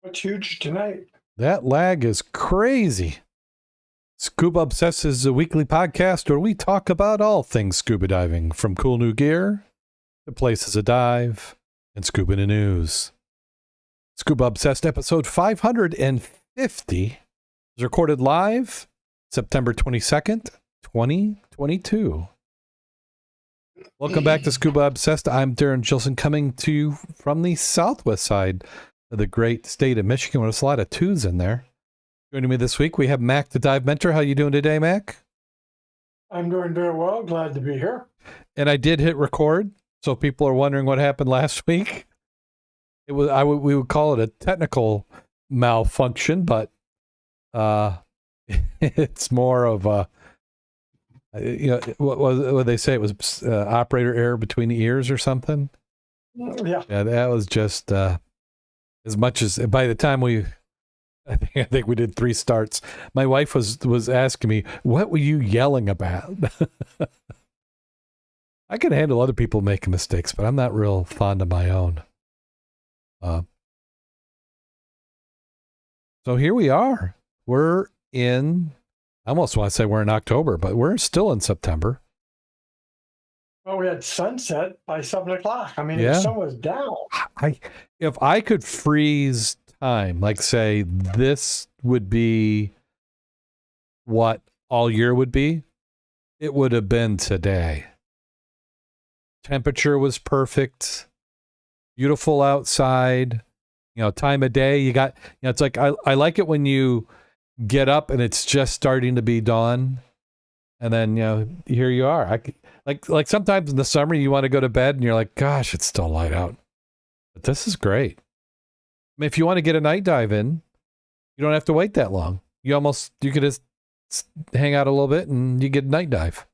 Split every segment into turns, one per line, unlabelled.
What's huge tonight?
That lag is crazy. Scuba Obsessed is a weekly podcast where we talk about all things scuba diving, from cool new gear to places to dive and scuba news. Scuba Obsessed episode 550 is recorded live September 22nd, 2022. Welcome back to Scuba Obsessed. I'm Darren Gilson, coming to you from the southwest side of the great state of Michigan. There's a lot of twos in there. Joining me this week, we have Mac, the dive mentor. How you doing today, Mac?
I'm doing very well. Glad to be here.
And I did hit record, so people are wondering what happened last week. It was we would call it a technical malfunction, but it's more of a what they say, it was operator error between the ears or something.
Yeah,
that was just as much as by the time I think we did 3 starts. My wife was asking me, what were you yelling about? I can handle other people making mistakes, but I'm not real fond of my own. So here we are. We're in, I almost want to say we're in October, but we're still in September.
well, we had sunset by 7 o'clock. I mean,
Yeah.
the sun was down.
If I could freeze time, like say this would be what all year would be, it would have been today. Temperature was perfect, beautiful outside, time of day. You got, it's like, I like it when you get up and it's just starting to be dawn. And then, here you are. Like sometimes in the summer you want to go to bed and you're like, gosh, it's still light out. But this is great. I mean, if you want to get a night dive in, you don't have to wait that long. You could just hang out a little bit and you get a night dive.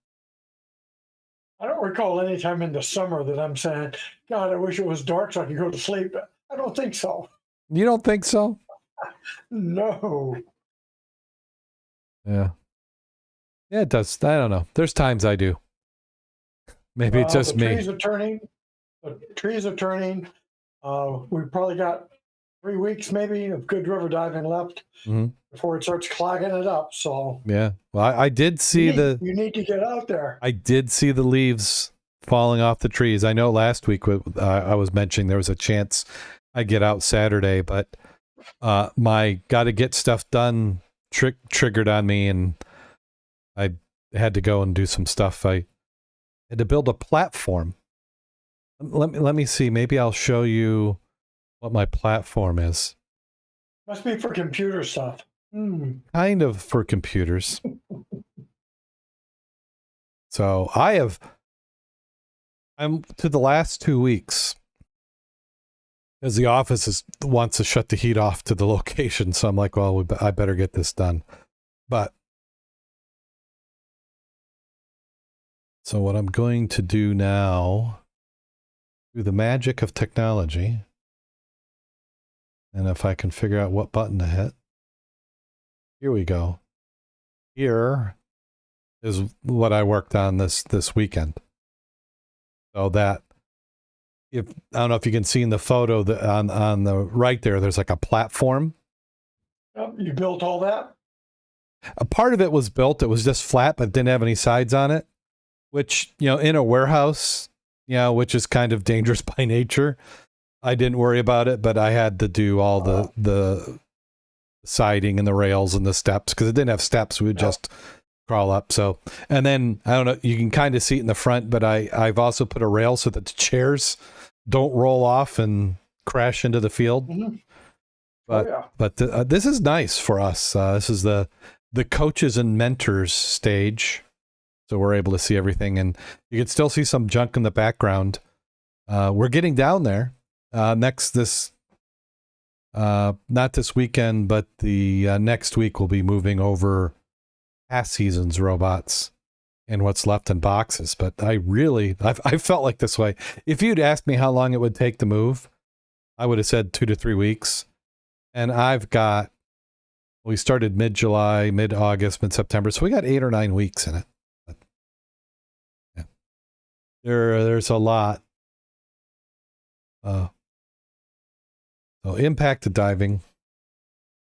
I don't recall any time in the summer that I'm saying, God, I wish it was dark so I could go to sleep. I don't think so.
You don't think so?
No.
Yeah. Yeah, it does. I don't know. There's times I do. Maybe it's just
the
me.
trees are turning. The trees are turning. We've probably got 3 weeks maybe of good river diving left before it starts clogging it up. So
yeah, well, I did see
you need to get out there.
I did see the leaves falling off the trees. I know last week I was mentioning there was a chance I get out Saturday, but my got to get stuff done triggered on me, and I had to go and do some stuff. I had to build a platform. Let me see. Maybe I'll show you what my platform is.
Must be for computer stuff.
Kind of for computers. So I'm to the last 2 weeks, because the office wants to shut the heat off to the location. So I'm like, well, I better get this done. But so what I'm going to do now, through the magic of technology, and if I can figure out what button to hit, here we go. Here is what I worked on this weekend. So that, I don't know if you can see in the photo that on the right there's like a platform.
You built all that?
A part of it was built. It was just flat, but didn't have any sides on it, which, in a warehouse, which is kind of dangerous by nature. I didn't worry about it, but I had to do all the siding and the rails and the steps, because it didn't have steps. We would just crawl up. So, and then I don't know, you can kind of see it in the front, but I've also put a rail so that the chairs don't roll off and crash into the field. But this is nice for us. This is the coaches and mentors stage. So we're able to see everything, and you can still see some junk in the background. We're getting down there. Not this weekend, but the next week we'll be moving over past season's robots and what's left in boxes. But I felt like this way. If you'd asked me how long it would take to move, I would have said 2 to 3 weeks. And we started mid-July, mid-August, mid-September. So we got 8 or 9 weeks in it. But, yeah. There's a lot. So impacted diving.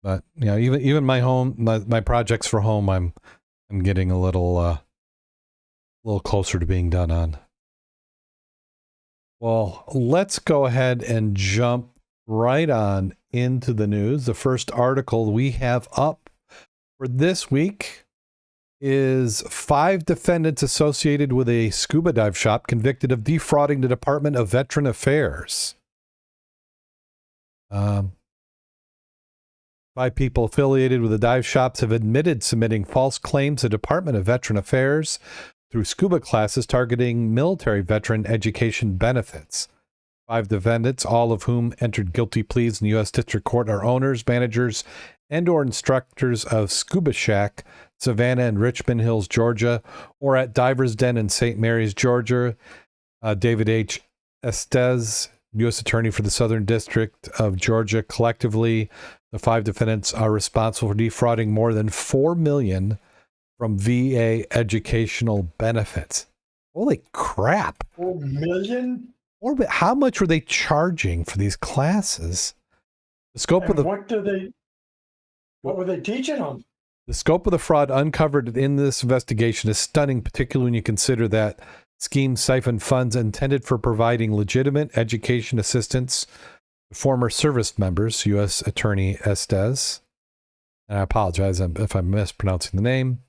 But even my home, my projects for home, I'm getting a little closer to being done on. Well, let's go ahead and jump right on into the news. The first article we have up for this week is 5 defendants associated with a scuba dive shop convicted of defrauding the Department of Veteran Affairs. 5 people affiliated with the dive shops have admitted submitting false claims to the Department of Veteran Affairs through scuba classes targeting military veteran education benefits. 5 defendants, all of whom entered guilty pleas in the U.S. District Court, are owners, managers, and/or instructors of Scuba Shack, Savannah and Richmond Hills, Georgia, or at Divers Den in St. Mary's, Georgia. David H. Estes, U.S. Attorney for the Southern District of Georgia. Collectively, the 5 defendants are responsible for defrauding more than $4 million from VA educational benefits. Holy crap!
$4 million?
How much were they charging for these classes? The scope of the
what were they teaching them?
The scope of the fraud uncovered in this investigation is stunning, particularly when you consider that scheme siphoned funds intended for providing legitimate education assistance to former service members, U.S. Attorney Estes. And I apologize if I'm mispronouncing the name.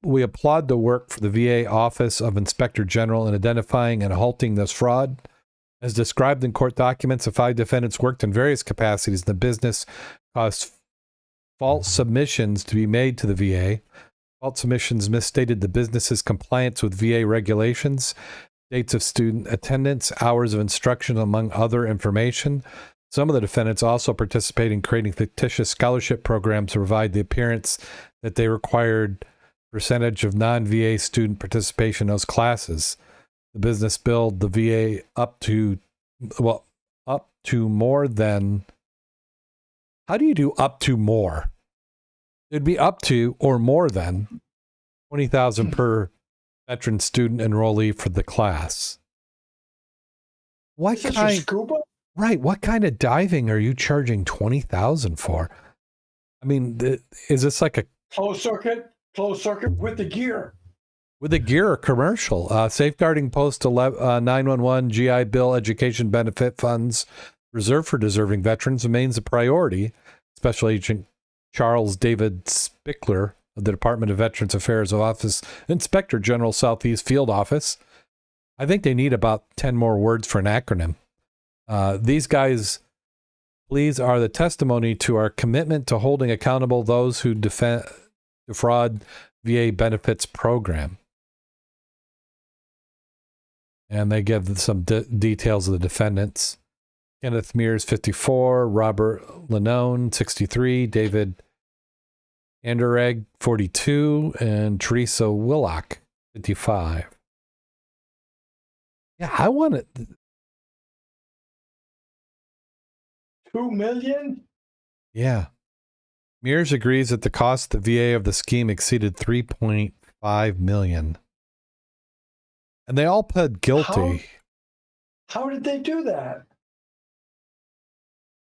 We applaud the work for the VA Office of Inspector General in identifying and halting this fraud. As described in court documents, the 5 defendants worked in various capacities in the business, caused false submissions to be made to the VA. False submissions misstated the business's compliance with VA regulations, dates of student attendance, hours of instruction, among other information. Some of the defendants also participate in creating fictitious scholarship programs to provide the appearance that they required percentage of non-VA student participation in those classes. The business billed the VA up to more than... How do you do up to more? It'd be up to or more than $20,000 per veteran student enrollee for the class. What
Is this
kind?
your scuba?
Right. What kind of diving are you charging $20,000 for? I mean, is this like a
Closed circuit with the gear.
with the gear or commercial? Safeguarding post 911 GI Bill education benefit funds reserved for deserving veterans remains a priority. Special Agent Charles David Spickler of the Department of Veterans Affairs Office, Inspector General Southeast Field Office. I think they need about 10 more words for an acronym. These guys, please, are the testimony to our commitment to holding accountable those who defraud VA benefits program. And they give some details of the defendants. Kenneth Mears, 54, Robert Lanone, 63, David Anderegg, 42, and Teresa Willock, 55. Yeah, I want it.
$2 million?
Yeah. Mears agrees that the cost of the VA of the scheme exceeded $3.5 million. And they all pled guilty.
How did they do that?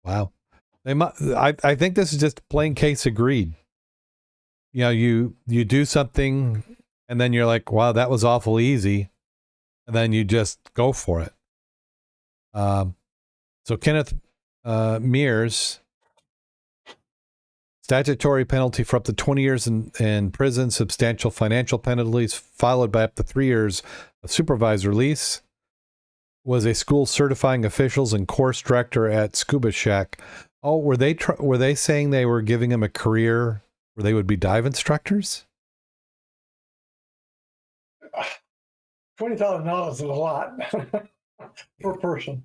Wow. I think this is just plain case agreed. You know, you do something and then you're like, wow, that was awful easy. And then you just go for it. So Kenneth Mears, statutory penalty for up to 20 years in prison, substantial financial penalties, followed by up to 3 years of supervised release, was a school certifying officials and course director at Scuba Shack. Oh, were they saying they were giving him a career where they would be dive instructors?
$20,000 is a lot per person.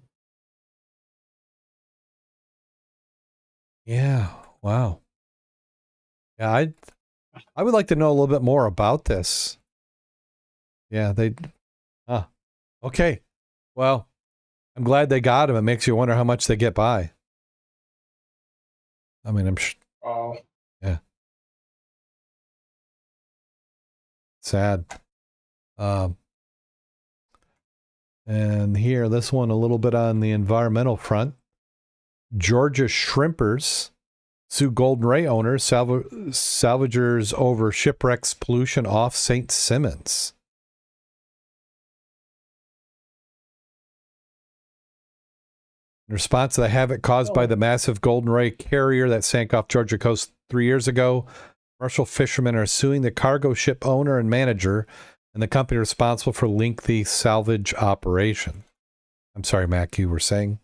Yeah. Wow. Yeah, I would like to know a little bit more about this. Yeah, okay. Well, I'm glad they got him. It makes you wonder how much they get by. I mean, I'm sure.
Oh.
Yeah. Sad. And here, this one a little bit on the environmental front. Georgia shrimpers sue Golden Ray owners, Salvagers over shipwrecks pollution off St. Simons. In response to the havoc caused by the massive Golden Ray carrier that sank off Georgia coast 3 years ago, commercial fishermen are suing the cargo ship owner and manager and the company responsible for lengthy salvage operation. I'm sorry, Mac, you were saying?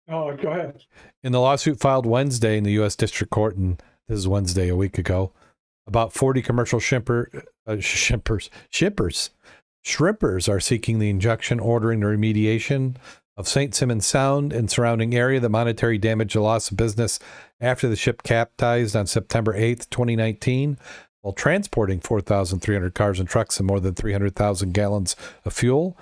Oh, go ahead.
In the lawsuit filed Wednesday in the U.S. District Court, and this is Wednesday a week ago, about 40 commercial shrimpers are seeking the injunction ordering the remediation of St. Simons Sound and surrounding area, the monetary damage and loss of business after the ship capsized on September 8th, 2019, while transporting 4,300 cars and trucks and more than 300,000 gallons of fuel.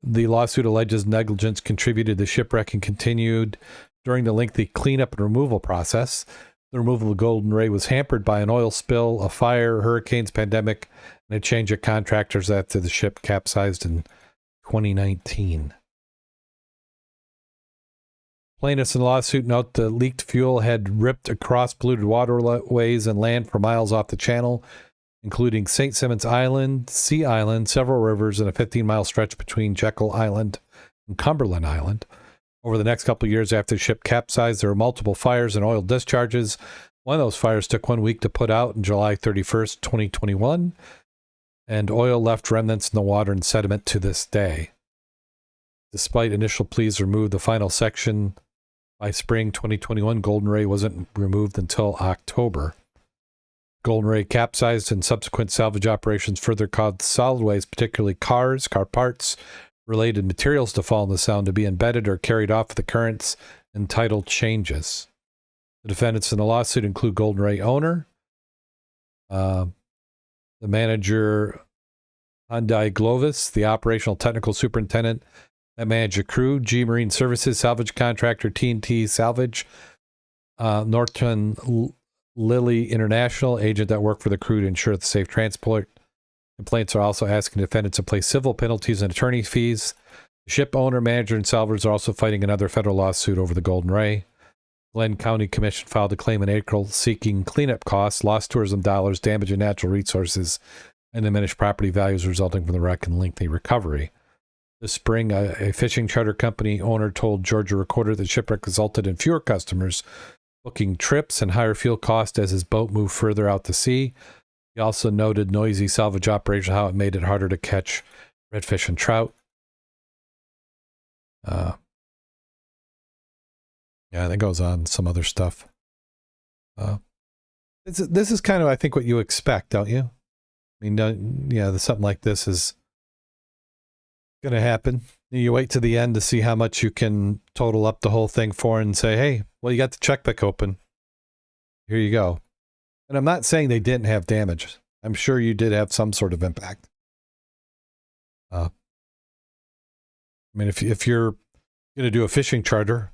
The lawsuit alleges negligence contributed to shipwreck and continued during the lengthy cleanup and removal process. The removal of Golden Ray was hampered by an oil spill, a fire, hurricanes, pandemic, and a change of contractors after the ship capsized in 2019. Plaintiffs in the lawsuit note the leaked fuel had ripped across polluted waterways and land for miles off the channel, including St. Simons Island, Sea Island, several rivers, and a 15-mile stretch between Jekyll Island and Cumberland Island. Over the next couple of years after the ship capsized, there were multiple fires and oil discharges. One of those fires took 1 week to put out on July 31st, 2021, and oil left remnants in the water and sediment to this day. Despite initial pleas to remove the final section by spring 2021, Golden Ray wasn't removed until October. Golden Ray capsized and subsequent salvage operations further caused solid waste, particularly cars, car parts, related materials to fall in the sound to be embedded or carried off the currents and tidal changes. The defendants in the lawsuit include Golden Ray owner, the manager Hyundai Glovis, the operational technical superintendent that managed a crew, G Marine Services, salvage contractor T&T Salvage, Norton Lilly International, agent that worked for the crew to ensure the safe transport. Complaints are also asking defendants to pay civil penalties and attorney fees. The ship owner, manager, and salvagers are also fighting another federal lawsuit over the Golden Ray. Glenn County Commission filed a claim in April seeking cleanup costs, lost tourism dollars, damage in natural resources, and diminished property values resulting from the wreck and lengthy recovery. This spring, a fishing charter company owner told Georgia Recorder that shipwreck resulted in fewer customers booking trips and higher fuel costs as his boat moved further out to sea. He also noted noisy salvage operation, how it made it harder to catch redfish and trout. Yeah, that goes on some other stuff. This is kind of, I think, what you expect, don't you? I mean, yeah, something like this is going to happen. You wait to the end to see how much you can total up the whole thing for and say, hey, well, you got the checkbook open. Here you go. And I'm not saying they didn't have damage. I'm sure you did have some sort of impact. I mean, if you're going to do a fishing charter,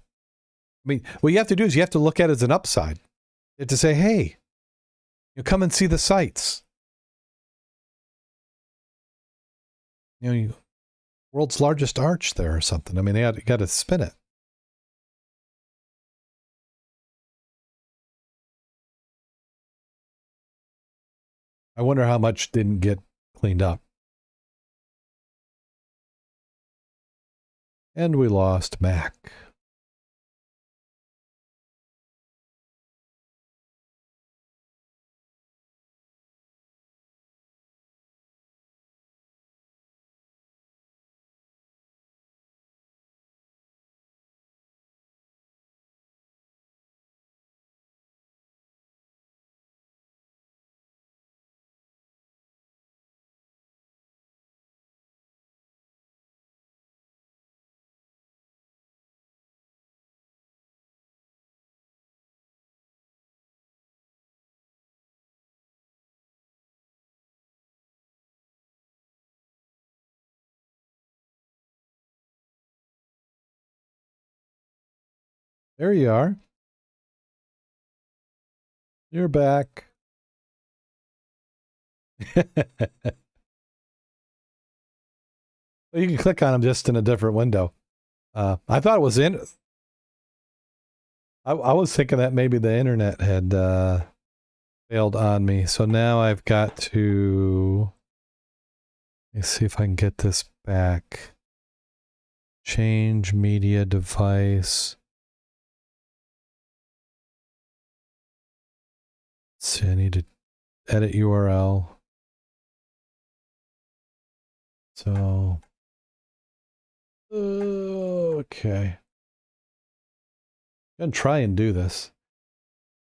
I mean, what you have to do is you have to look at it as an upside. You have to say, hey, you come and see the sights. World's largest arch there or something. I mean, you got to spin it. I wonder how much didn't get cleaned up. And we lost Mac. There you are. You're back. Well, you can click on them just in a different window. I thought it was I was thinking that maybe the internet had failed on me. So now I've got to... Let me see if I can get this back. Change media device. Let's see, I need to edit URL. So... okay. I'm gonna try and do this.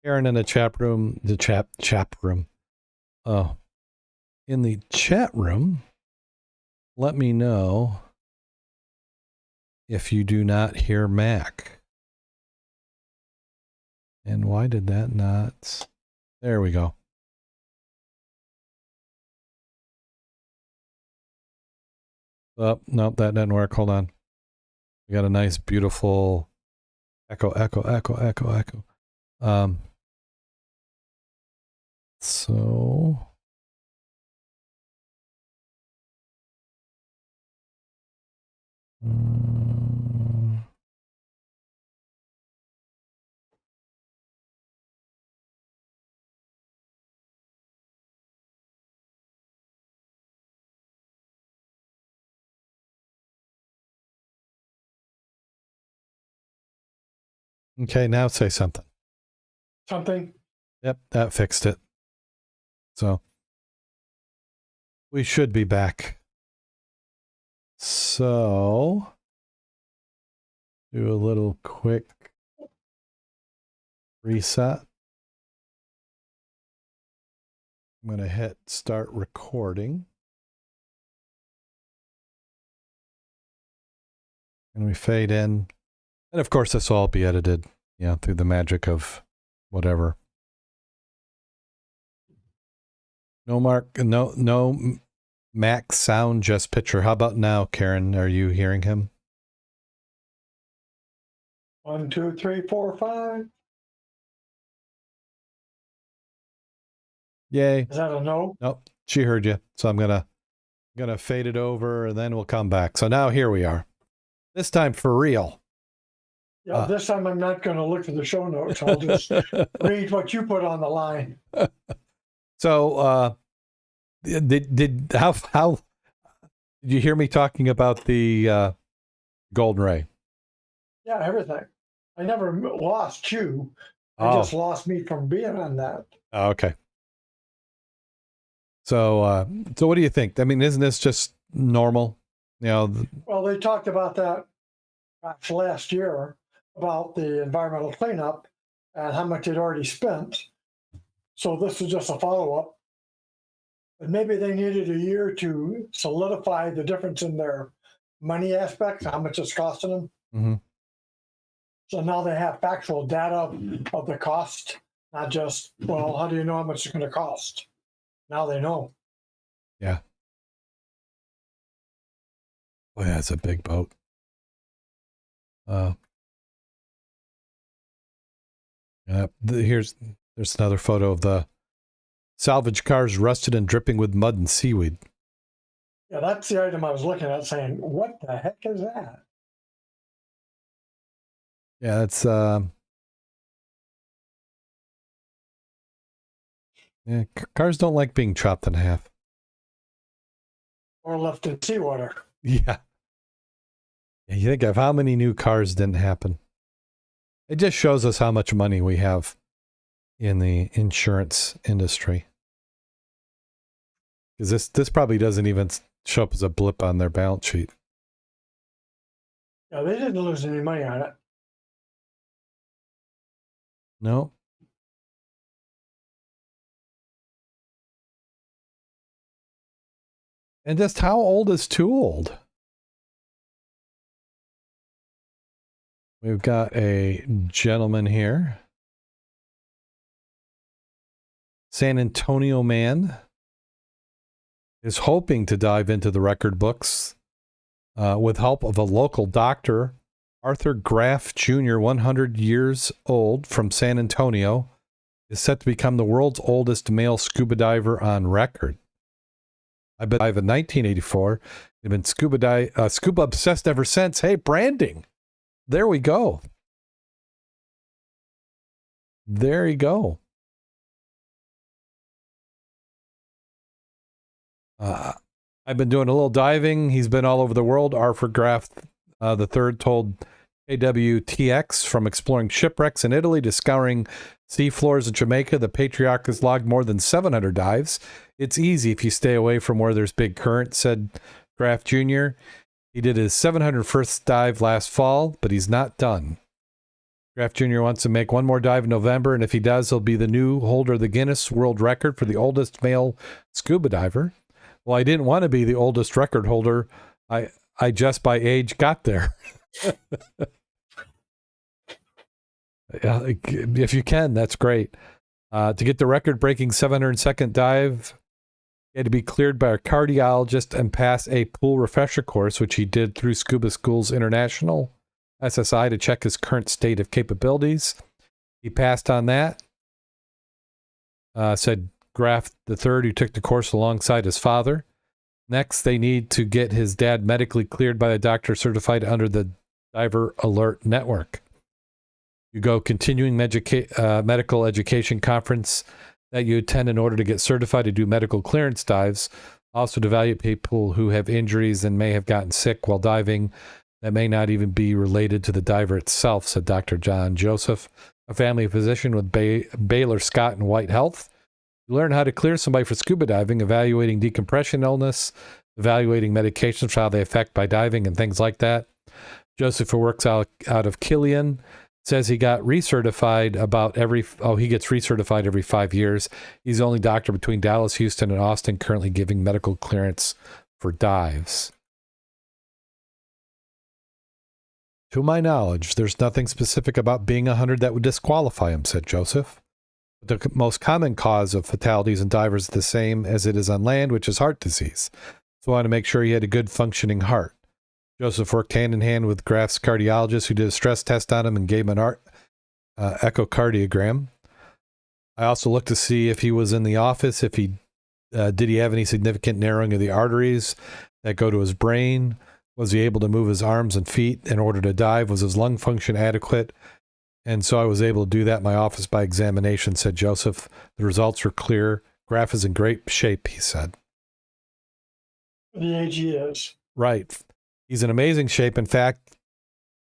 Aaron in the chat room, chat room. Oh, in the chat room, let me know if you do not hear Mac. And why did that not? There we go. Oh, nope, that didn't work. Hold on. We got a nice, beautiful echo. So okay, now say something.
Something.
Yep, that fixed it. So we should be back. So do a little quick reset. I'm going to hit start recording. And we fade in. And of course, this will all be edited, through the magic of whatever. No Mac sound, just picture. How about now, Karen? Are you hearing him?
1, 2, 3, 4, 5.
Yay.
Is that a no?
Nope. She heard you. So I'm gonna fade it over and then we'll come back. So now here we are. This time for real.
Yeah, this time I'm not going to look for the show notes. I'll just read what you put on the line.
So, how did you hear me talking about the Golden Ray?
Yeah, everything. I never lost you. I just lost me from being on that.
Oh, okay. So, what do you think? I mean, isn't this just normal?
Well, they talked about that last year about the environmental cleanup and how much they'd already spent. So this is just a follow-up. And maybe they needed a year to solidify the difference in their money aspect, how much it's costing them.
Mm-hmm.
So now they have factual data of the cost, not just, well, how do you know how much it's going to cost? Now they know.
Yeah. Boy, that's a big boat. There's another photo of the salvage cars rusted and dripping with mud and seaweed.
Yeah, that's the item I was looking at saying, what the heck is that?
Yeah, that's cars don't like being chopped in half.
Or left in seawater.
Yeah. You think of how many new cars didn't happen. It just shows us how much money we have in the insurance industry. Because this probably doesn't even show up as a blip on their balance sheet.
Yeah, they didn't lose any money on it.
No. And just how old is too old? We've got a gentleman here. San Antonio man is hoping to dive into the record books with help of a local doctor, Arthur Graff Jr., 100 years old, from San Antonio, is set to become the world's oldest male scuba diver on record. I've been diving in 1984. They've been scuba obsessed ever since. Hey, branding. There we go. There you go. I've been doing a little diving. He's been all over the world. Arthur Graff the third told KWTX, from exploring shipwrecks in Italy to scouring seafloors in Jamaica, the Patriarch has logged more than 700 dives. It's easy if you stay away from where there's big current, said Graff Jr. He did his 701st dive last fall, but he's not done. Graff Jr. wants to make one more dive in November, and if he does, he'll be the new holder of the Guinness World Record for the oldest male scuba diver. Well, I didn't want to be the oldest record holder. I just by age got there. If you can, that's great. To get the record-breaking 702nd dive, he had to be cleared by a cardiologist and pass a pool refresher course, which he did through Scuba Schools International, SSI, to check his current state of capabilities. He passed on that, said Graff III, who took the course alongside his father. Next, they need to get his dad medically cleared by a doctor certified under the Diver Alert Network. You go continuing medical education conference that you attend in order to get certified to do medical clearance dives. Also to evaluate people who have injuries and may have gotten sick while diving that may not even be related to the diver itself, said Dr. John Joseph, a family physician with Baylor Scott and White Health. You learn how to clear somebody for scuba diving, evaluating decompression illness, evaluating medications for how they affect by diving and things like that. Joseph, who works out of Killian, says he got recertified he gets recertified every 5 years. He's the only doctor between Dallas, Houston, and Austin currently giving medical clearance for dives. To my knowledge, there's nothing specific about being 100 that would disqualify him, said Joseph. The most common cause of fatalities in divers is the same as it is on land, which is heart disease. So I want to make sure he had a good functioning heart. Joseph worked hand in hand with Graff's cardiologist, who did a stress test on him and gave him an echocardiogram. I also looked to see if he was in the office, if he did he have any significant narrowing of the arteries that go to his brain. Was he able to move his arms and feet in order to dive? Was his lung function adequate? And so I was able to do that in my office by examination, said Joseph. The results were clear. Graff is in great shape, he said.
The age he is.
Right. He's in amazing shape. In fact,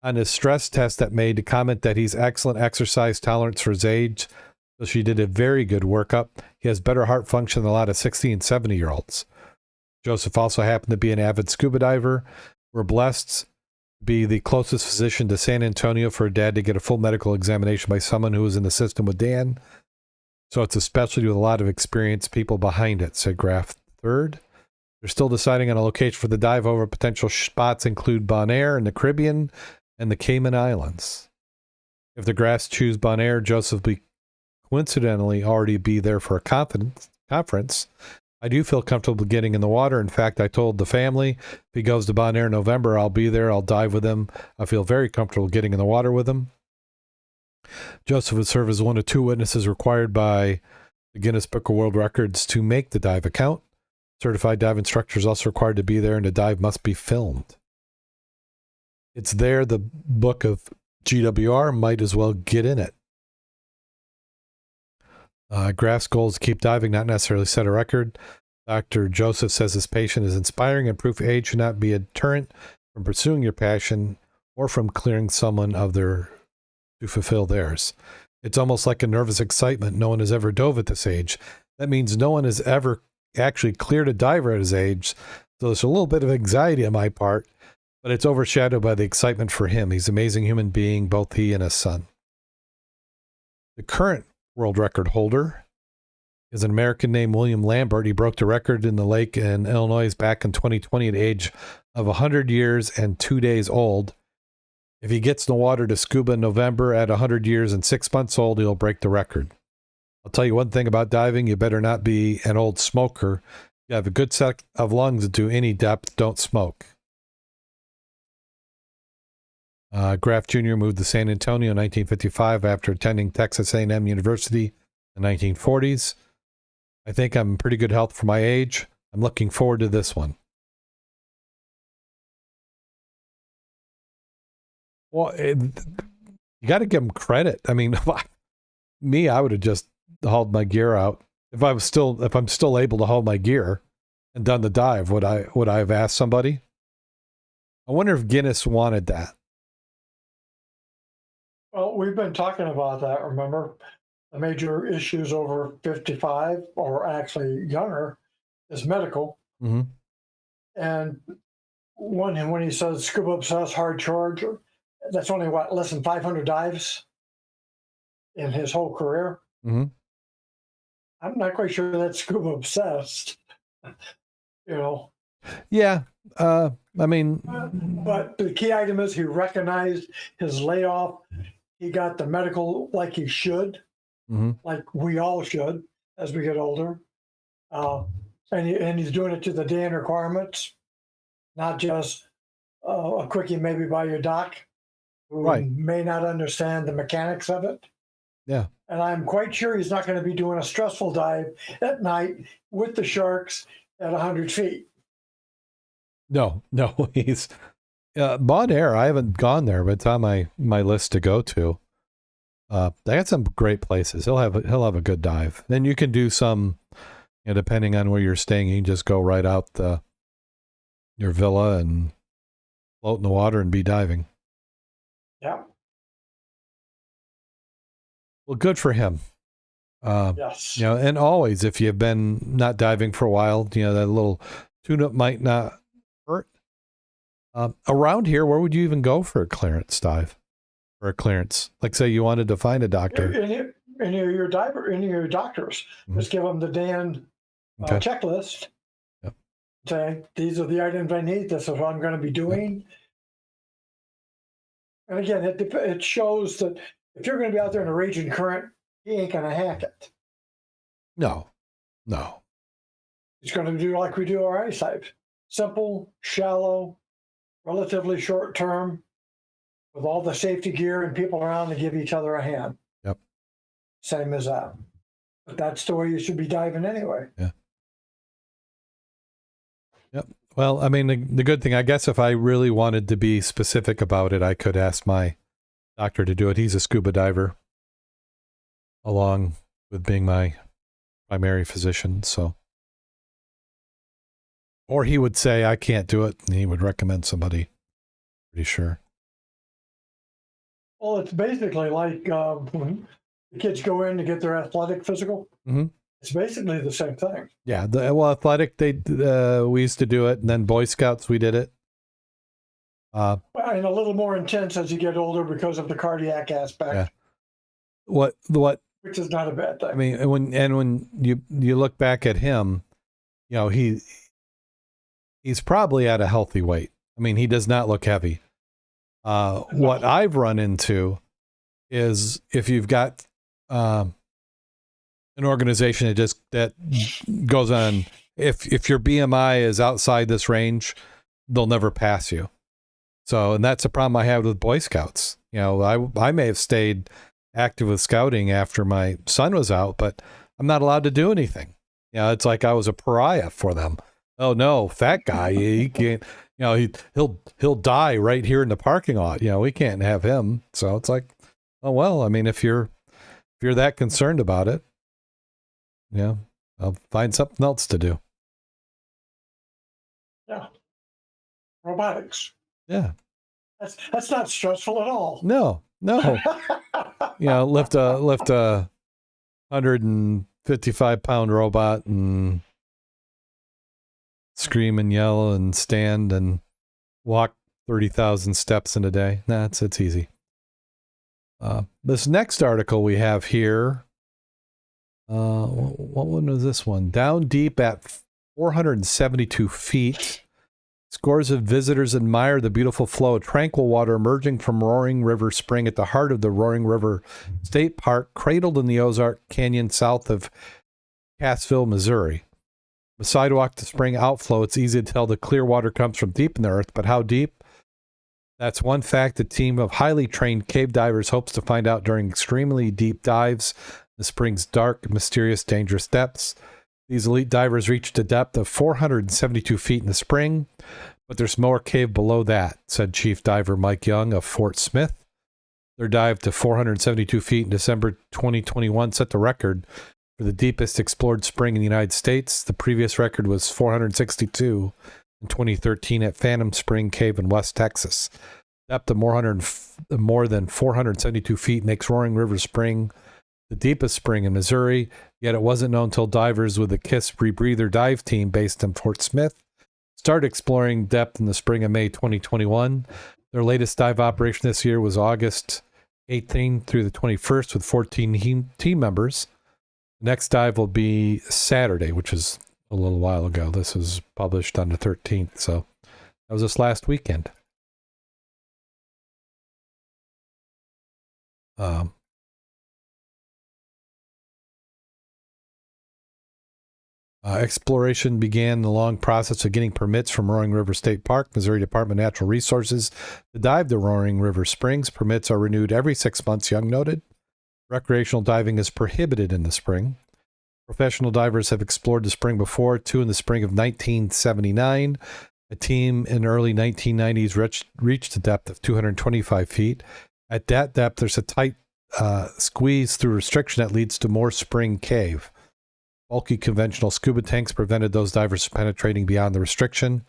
on his stress test that made a comment that he's excellent exercise tolerance for his age. So she did a very good workup. He has better heart function than a lot of 60 and 70-year-olds. Joseph also happened to be an avid scuba diver. We're blessed to be the closest physician to San Antonio for a dad to get a full medical examination by someone who was in the system with Dan. So it's a specialty with a lot of experienced people behind it, said Graff III. They're still deciding on a location for the dive. Over potential spots include Bonaire in the Caribbean and the Cayman Islands. If the Graffs choose Bonaire, Joseph will coincidentally already be there for a conference. I do feel comfortable getting in the water. In fact, I told the family, if he goes to Bonaire in November, I'll be there. I'll dive with him. I feel very comfortable getting in the water with him. Joseph would serve as one of 2 witnesses required by the Guinness Book of World Records to make the dive account. Certified dive instructor is also required to be there, and the dive must be filmed. It's there, the book of GWR, might as well get in it. Graff's goal is to keep diving, not necessarily set a record. Dr. Joseph says his patient is inspiring, and proof age should not be a deterrent from pursuing your passion or from clearing someone to fulfill theirs. It's almost like a nervous excitement. No one has ever dove at this age. That means no one has ever actually cleared a diver at his age. So there's a little bit of anxiety on my part, but it's overshadowed by the excitement for him. He's an amazing human being, both he and his son. The current world record holder is an American named William Lambert. He broke the record in the lake in Illinois back in 2020 at the age of 100 years and 2 days old. If he gets in the water to scuba in November at 100 years and 6 months old, he'll break the record. I'll tell you one thing about diving, you better not be an old smoker. You have a good set of lungs to any depth, don't smoke. Graff Jr. moved to San Antonio in 1955 after attending Texas A&M University in the 1940s. I think I'm in pretty good health for my age. I'm looking forward to this one. Well, you got to give him credit. I mean, me, I would have just hauled my gear out. If I'm still able to haul my gear and done the dive, would I have asked somebody? I wonder if Guinness wanted that.
Well, we've been talking about that, remember? The major issues over 55, or actually younger, is medical.
Mm-hmm.
And when he says scuba obsessed hard charge, that's only less than 500 dives in his whole career.
Mm-hmm.
I'm not quite sure that's scuba obsessed, you know.
Yeah. I mean,
but the key item is he recognized his layoff. He got the medical like he should, like we all should as we get older. And he's doing it to the DAN requirements, not just a quickie maybe by your doc who may not understand the mechanics of it.
Yeah.
And I'm quite sure he's not going to be doing a stressful dive at night with the sharks at 100 feet.
No, he's Bon Air. I haven't gone there, but it's on my list to go to. They got some great places. He'll have a good dive. Then you can do some, depending on where you're staying, you can just go right out your villa and float in the water and be diving.
Yeah.
Well, good for him.
Yes.
And always, if you've been not diving for a while, that little tune-up might not hurt. Around here, where would you even go for a clearance dive? Or a clearance? Like, say you wanted to find a doctor.
Any of your doctors. Just give them the DAN checklist.
Yep.
Say, these are the items I need. This is what I'm going to be doing. Yep. And again, it shows that if you're going to be out there in a raging current, he ain't going to hack it.
No.
He's going to do like we do our ice dives. Simple, shallow, relatively short term, with all the safety gear and people around to give each other a hand.
Yep.
Same as that. But that's the way you should be diving anyway.
Yeah. Yep. Well, I mean, the good thing, I guess, if I really wanted to be specific about it, I could ask my doctor to do it. He's a scuba diver, along with being my primary physician. So, or he would say, I can't do it, and he would recommend somebody. Pretty sure.
Well, it's basically like when the kids go in to get their athletic physical.
Mm-hmm.
It's basically the same thing.
Yeah. Athletic, we used to do it, and then Boy Scouts, we did it.
And a little more intense as you get older because of the cardiac aspect.
Yeah. What?
Which is not a bad thing.
I mean, when you look back at him, he's probably at a healthy weight. I mean, he does not look heavy. What I've run into is if you've got an organization that goes on, if your BMI is outside this range, they'll never pass you. So, and that's a problem I had with Boy Scouts. I may have stayed active with scouting after my son was out, but I'm not allowed to do anything. It's like I was a pariah for them. Oh no, fat guy, he can't. He'll die right here in the parking lot. We can't have him. So it's like, oh well. I mean, if you're that concerned about it, I'll find something else to do.
Yeah, robotics.
Yeah,
that's not stressful at all.
No. Lift a 155-pound robot and scream and yell and stand and walk 30,000 steps in a day. Nah, it's easy. This next article we have here, what one was this one? Down deep at 472 feet, scores of visitors admire the beautiful flow of tranquil water emerging from Roaring River Spring at the heart of the Roaring River State Park, cradled in the Ozark Canyon south of Cassville, Missouri. The sidewalk to spring outflow, it's easy to tell the clear water comes from deep in the earth, but how deep? That's one fact a team of highly trained cave divers hopes to find out during extremely deep dives in the spring's dark, mysterious, dangerous depths. These elite divers reached a depth of 472 feet in the spring, but there's more cave below that, said Chief Diver Mike Young of Fort Smith. Their dive to 472 feet in December 2021 set the record for the deepest explored spring in the United States. The previous record was 462 in 2013 at Phantom Spring Cave in West Texas. Depth of more than 472 feet makes Roaring River Spring the deepest spring in Missouri, yet it wasn't known until divers with the KISS Rebreather dive team based in Fort Smith started exploring depth in the spring of May 2021. Their latest dive operation this year was August 18th through the 21st with 14 team members. The next dive will be Saturday, which is a little while ago. This was published on the 13th, so that was this last weekend. Exploration began the long process of getting permits from Roaring River State Park, Missouri Department of Natural Resources, to dive to Roaring River Springs. Permits are renewed every 6 months, Young noted. Recreational diving is prohibited in the spring. Professional divers have explored the spring before, two in the spring of 1979. A team in the early 1990s reached a depth of 225 feet. At that depth, there's a tight squeeze through restriction that leads to more spring cave. Bulky conventional scuba tanks prevented those divers from penetrating beyond the restriction.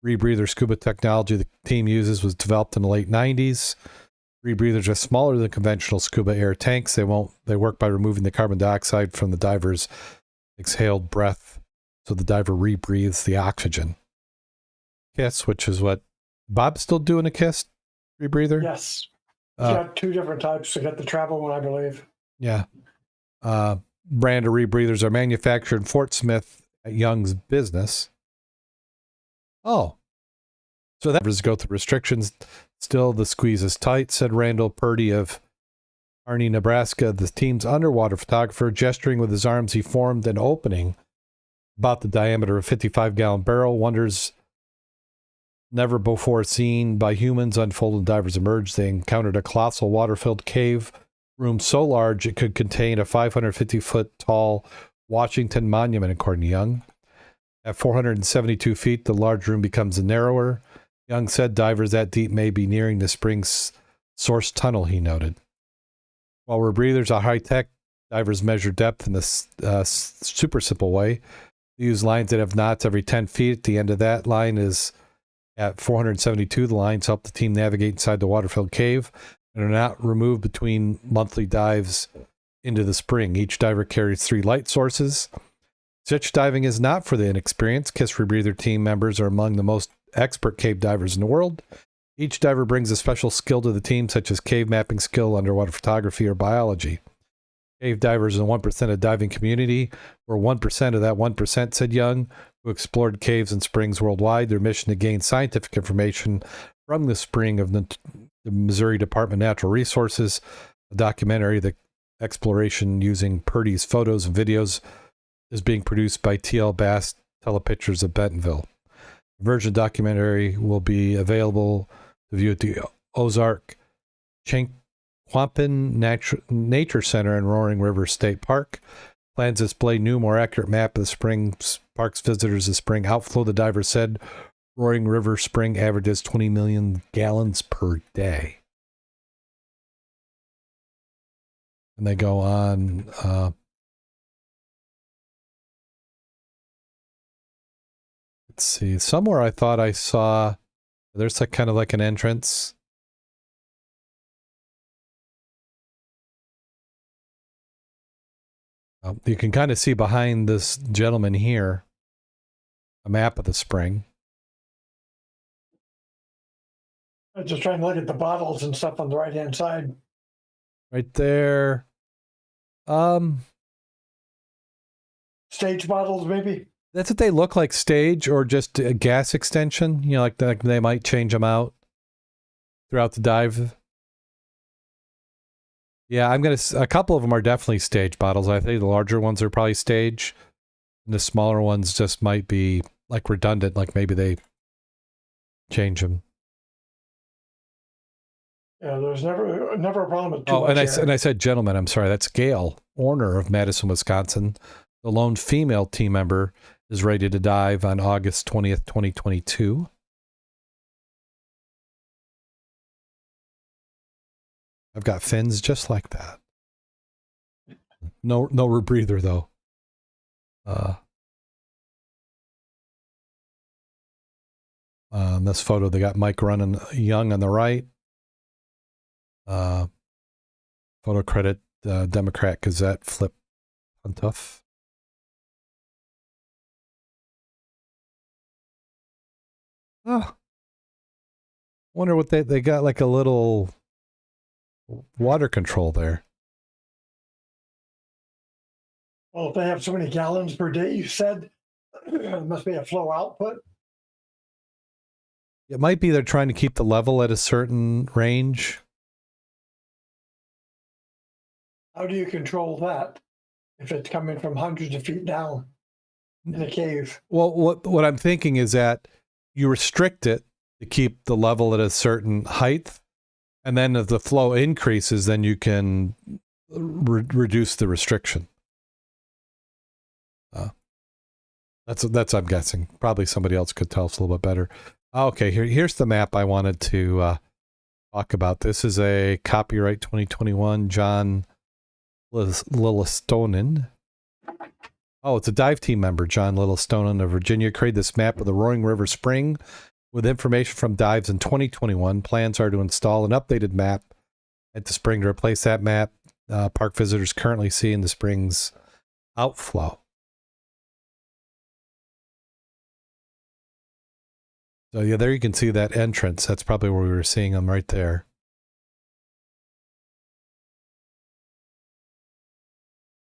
Rebreather scuba technology the team uses was developed in the late 90s. Rebreathers are smaller than conventional scuba air tanks. They work by removing the carbon dioxide from the diver's exhaled breath, so the diver rebreathes the oxygen. KISS, which is what Bob's still doing, a KISS rebreather?
Yes. You got two different types to get the travel one, I believe.
Yeah. Brand of rebreathers are manufactured in Fort Smith at Young's business. Oh. So that go through restrictions. Still, the squeeze is tight, said Randall Purdy of Kearney, Nebraska. The team's underwater photographer, gesturing with his arms, he formed an opening about the diameter of a 55-gallon barrel. Wonders never before seen by humans unfolded. Divers emerged. They encountered a colossal water-filled cave room so large it could contain a 550-foot tall Washington Monument, according to Young. At 472 feet, the large room becomes narrower. Young said divers that deep may be nearing the spring's source tunnel, he noted. While rebreathers are high-tech, divers measure depth in this super simple way. They use lines that have knots every 10 feet. At the end of that line is at 472. The lines help the team navigate inside the water-filled cave and are not removed between monthly dives into the spring. Each diver carries 3 light sources. Such diving is not for the inexperienced. KISS Rebreather team members are among the most expert cave divers in the world. Each diver brings a special skill to the team, such as cave mapping skill, underwater photography, or biology. Cave divers in 1% of diving community were 1% of that 1%, said Young, who explored caves and springs worldwide. Their mission to gain scientific information from the spring of the Missouri Department of Natural Resources. A documentary, The Exploration Using Purdy's Photos and Videos, is being produced by T.L. Bass Telepictures of Bentonville. The version documentary will be available to view at the Ozark Chinquapin Nature Center in Roaring River State Park. Plans display new, more accurate map of the spring park's visitors. The spring outflow, the diver said, Roaring River Spring averages 20 million gallons per day. And they go on. Let's see. Somewhere I thought I saw, there's like kind of like an entrance. You can kind of see behind this gentleman here a map of the spring.
I'm just trying to look at the bottles and stuff on the right-hand side.
Right there.
Stage bottles, maybe?
That's what they look like, stage or just a gas extension. You know, like they might change them out throughout the dive. Yeah, a couple of them are definitely stage bottles. I think the larger ones are probably stage. And the smaller ones just might be like redundant, like maybe they change them.
Yeah, there's never a problem with too
Oh,
much
and
air.
I said gentleman, I'm sorry. That's Gail Orner of Madison, Wisconsin. The lone female team member is ready to dive on August 20th, 2022. I've got fins just like that. No rebreather though. This photo, they got Mike running young on the right. Photo credit, Democrat Gazette, Flip Huntuff. Oh, wonder what they got, like a little water control there.
Well, if they have so many gallons per day, you said, it must be a flow output.
It might be they're trying to keep the level at a certain range.
How do you control that if it's coming from hundreds of feet down in a cave?
Well, what I'm thinking is that you restrict it to keep the level at a certain height, and then if the flow increases, then you can reduce the restriction. That's I'm guessing. Probably somebody else could tell us a little bit better. Okay, here's the map I wanted to talk about. This is a copyright 2021 John Littlestonen. Oh, it's a dive team member, John Littlestonen of Virginia, created this map of the Roaring River Spring with information from dives in 2021. Plans are to install an updated map at the spring to replace that map park visitors currently see in the spring's outflow. So yeah, there you can see that entrance. That's probably where we were seeing them right there.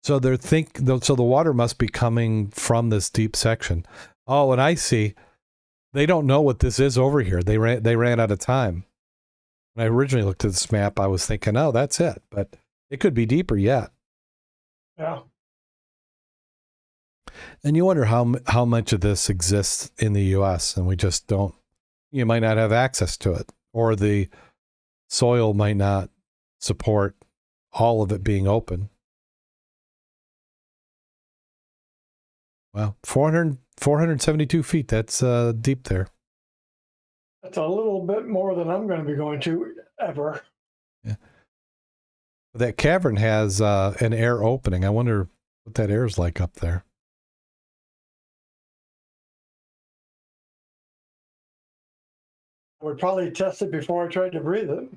So so the water must be coming from this deep section. Oh, and I see. They don't know what this is over here. They ran out of time. When I originally looked at this map, I was thinking, oh, that's it. But it could be deeper yet.
Yeah.
And you wonder how much of this exists in the U.S. and we just don't. You might not have access to it, or the soil might not support all of it being open. Well, 472 feet. That's deep there.
That's a little bit more than I'm going to be going to ever.
Yeah. That cavern has an air opening. I wonder what that air is like up there.
I would probably test it before I tried to breathe it.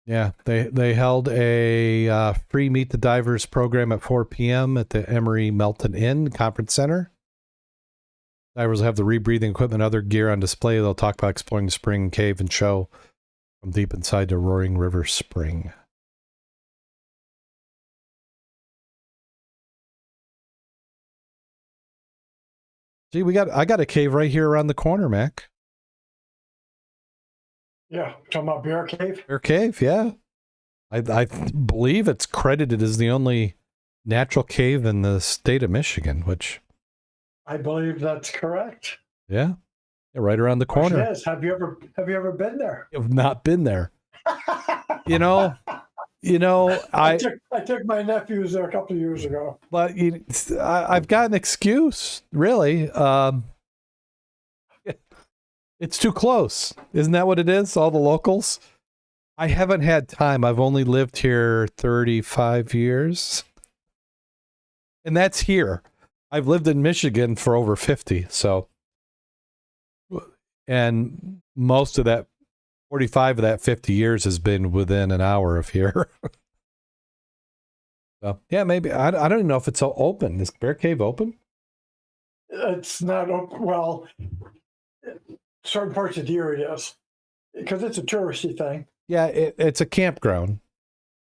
Yeah, they held a free Meet the Divers program at 4 p.m. at the Emery Melton Inn Conference Center. Divers will have the rebreathing equipment and other gear on display. They'll talk about exploring the spring cave and show from deep inside the Roaring River Spring. See, I got a cave right here around the corner, Mac.
Yeah, talking about Bear Cave?
Bear Cave, yeah. I believe it's credited as the only natural cave in the state of Michigan, which...
I believe that's correct.
Yeah, right around the corner.
Yes. Have you ever been there?
I've not been there. I
took my nephews there a couple of years ago.
But I've got an excuse, really. It's too close. Isn't that what it is? All the locals? I haven't had time. I've only lived here 35 years. And that's here. I've lived in Michigan for over 50. So, and most of that, 45 of that 50 years has been within an hour of here. So, yeah, maybe. I don't even know if it's open. Is Bear Cave open?
It's not open. Well, certain parts of the year it is, because it's a touristy thing.
Yeah, it's a campground.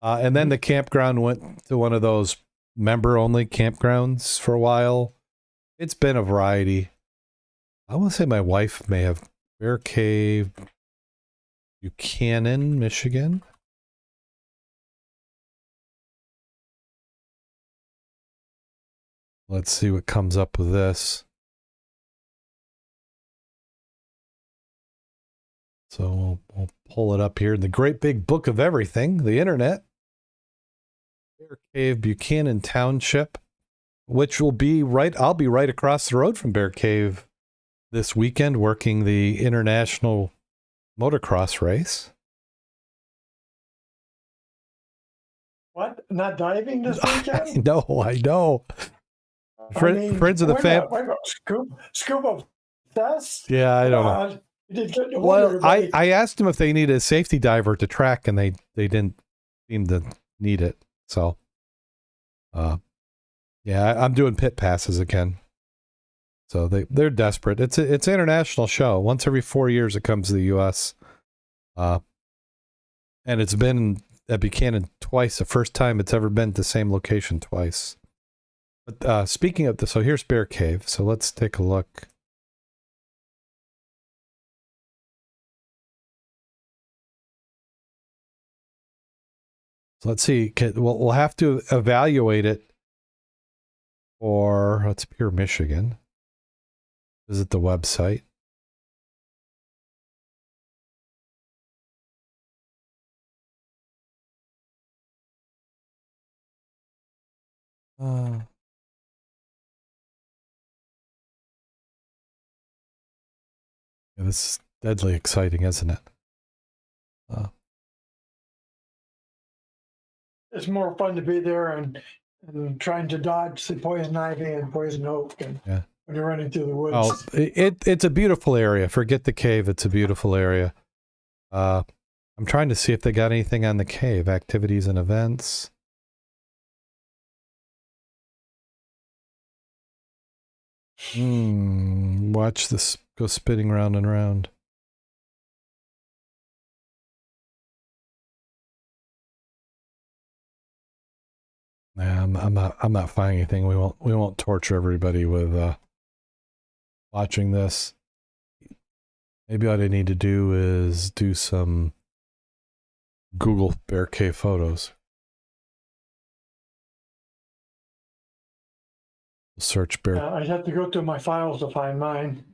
And then the campground went to one of those member-only campgrounds for a while. It's been a variety. I want to say my wife may have Bear Cave, Buchanan, Michigan. Let's see what comes up with this. So we'll pull it up here in the great big book of everything, the internet. Bear Cave, Buchanan Township, which will be I'll be right across the road from Bear Cave this weekend working the International motocross race.
What? Not diving this
I
weekend?
know. Friends of the
wait a
fam.
minute, wait a minute. Scuba test?
Yeah, I don't know.
You did get to
Well,
wonder, buddy.
I asked them if they needed a safety diver to track, and they didn't seem to need it. So, yeah, I'm doing pit passes again. So they're desperate. It's an international show. Once every 4 years, it comes to the U.S. And it's been at Buchanan twice. The first time it's ever been to the same location twice. But speaking of so here's Bear Cave. So let's take a look. So let's see. We'll have to evaluate it for it's Pure Michigan. Visit the website. Yeah, this is deadly exciting, isn't it?
It's more fun to be there and trying to dodge the poison ivy and poison oak and when you're running through the woods.
Oh, it's a beautiful area. Forget the cave. It's a beautiful area. I'm trying to see if they got anything on the cave. Activities and events. Watch this go spinning round and round. Nah, I'm not finding anything. We won't torture everybody with watching this. Maybe what I need to do is do some Google Bear Cave photos. Search bear.
I'd have to go through my files to find mine.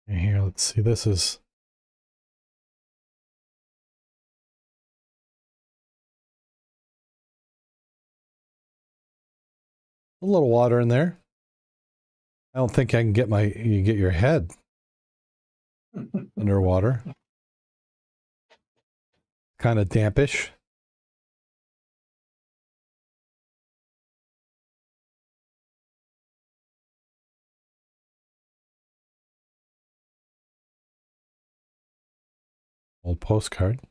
And here, let's see. This is a little water in there. I don't think I can get you get your head underwater. Kind of dampish. Old postcard.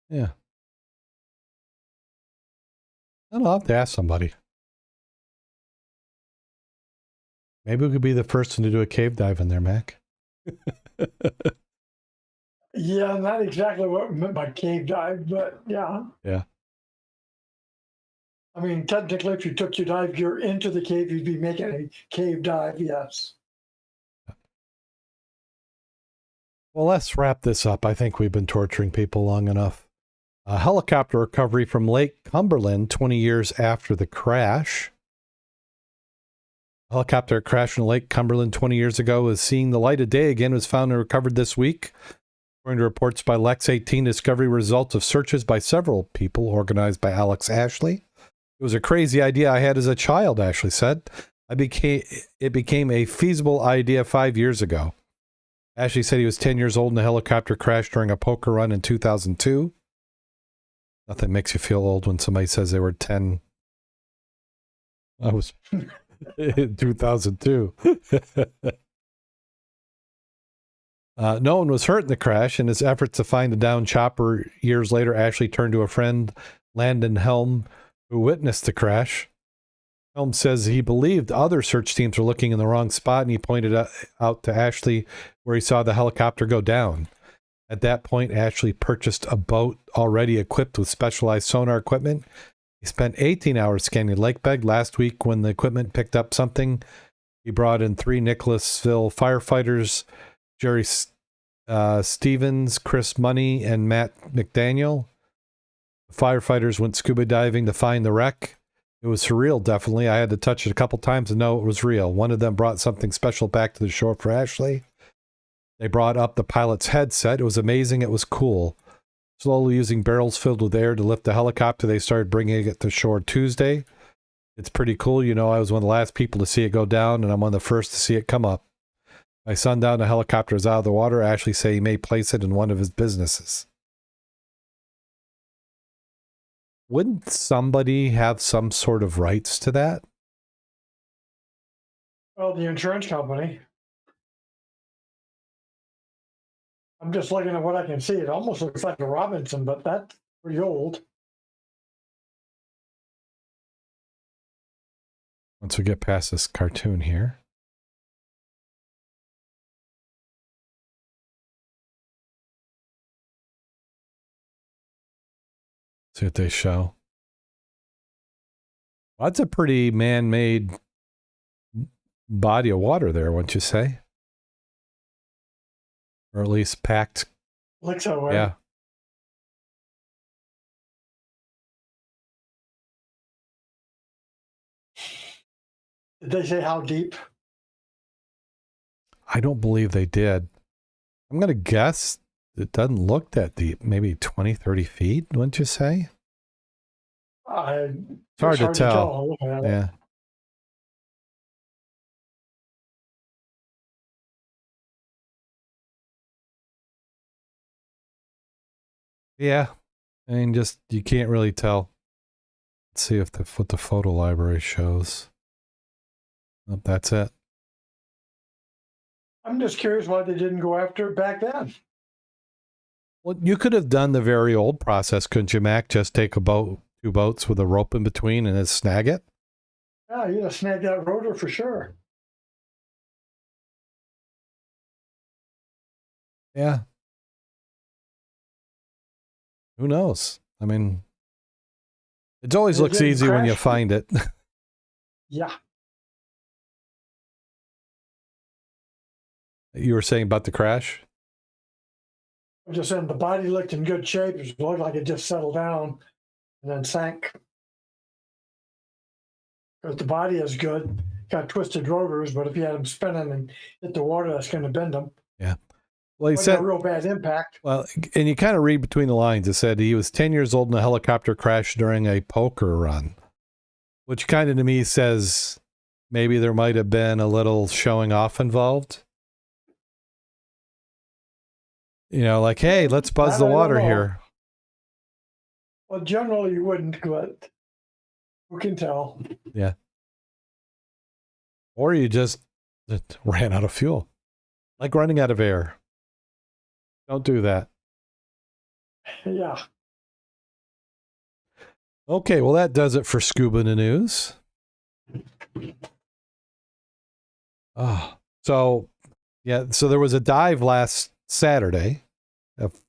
Yeah. I'll have to ask somebody. Maybe we could be the first one to do a cave dive in there, Mac.
Yeah, not exactly what I meant by cave dive, but yeah.
Yeah.
I mean, technically, if you took your dive gear into the cave, you'd be making a cave dive, yes.
Well, let's wrap this up. I think we've been torturing people long enough. A helicopter recovery from Lake Cumberland 20 years after the crash. A helicopter crashed in Lake Cumberland 20 years ago is seeing the light of day again, was found and recovered this week. According to reports by Lex 18, discovery results of searches by several people organized by Alex Ashley. It was a crazy idea I had as a child, Ashley said. It became a feasible idea 5 years ago. Ashley said he was 10 years old and the helicopter crashed during a poker run in 2002. Nothing makes you feel old when somebody says they were 10. I was in 2002. No one was hurt in the crash. In his efforts to find the downed chopper years later, Ashley turned to a friend, Landon Helm, who witnessed the crash. Holmes says he believed other search teams were looking in the wrong spot, and he pointed out to Ashley where he saw the helicopter go down. At that point, Ashley purchased a boat already equipped with specialized sonar equipment. He spent 18 hours scanning lake bed. Last week, when the equipment picked up something, he brought in 3 Nicholasville firefighters, Jerry Stevens, Chris Money, and Matt McDaniel. The firefighters went scuba diving to find the wreck. It was surreal, definitely. I had to touch it a couple times to know it was real. One of them brought something special back to the shore for Ashley. They brought up the pilot's headset. It was amazing. It was cool. Slowly using barrels filled with air to lift the helicopter, they started bringing it to shore Tuesday. It's pretty cool. You know, I was one of the last people to see it go down, and I'm one of the first to see it come up. By sundown, the helicopter is out of the water. Ashley say he may place it in one of his businesses. Wouldn't somebody have some sort of rights to that?
Well, the insurance company. I'm just looking at what I can see. It almost looks like a Robinson, but that's pretty old.
Once we get past this cartoon here. See what they show. Well, that's a pretty man-made body of water there, wouldn't you say? Or at least packed.
Looks that way.
Yeah.
Did they say how deep?
I don't believe they did. I'm going to guess it doesn't look that deep. Maybe 20, 30 feet, wouldn't you say?
It's
hard to tell. Yeah. Yeah. I mean, just, you can't really tell. Let's see if what the photo library shows. Oh, that's it.
I'm just curious why they didn't go after it back then.
Well, you could have done the very old process, couldn't you, Mac? Just take a boat, 2 boats with a rope in between and then snag it?
Yeah, you'd have snagged that rotor for sure.
Yeah. Who knows? I mean, it always looks easy when you find it.
Yeah.
You were saying about the crash?
I'm just saying the body looked in good shape. It looked like it just settled down and then sank. Because the body is good. Got twisted rotors, but if you had them spinning and hit the water, that's going to bend them.
Yeah. Well, he
said
said
a real bad impact.
Well, and you kind of read between the lines. It said he was 10 years old in a helicopter crash during a poker run, which kind of to me says maybe there might have been a little showing off involved. You know, like, hey, let's buzz the water here.
Well, generally you wouldn't, but who can tell?
Yeah. Or you just ran out of fuel. Like running out of air. Don't do that.
Yeah.
Okay, well, that does it for Scuba in the News. So there was a dive last Saturday,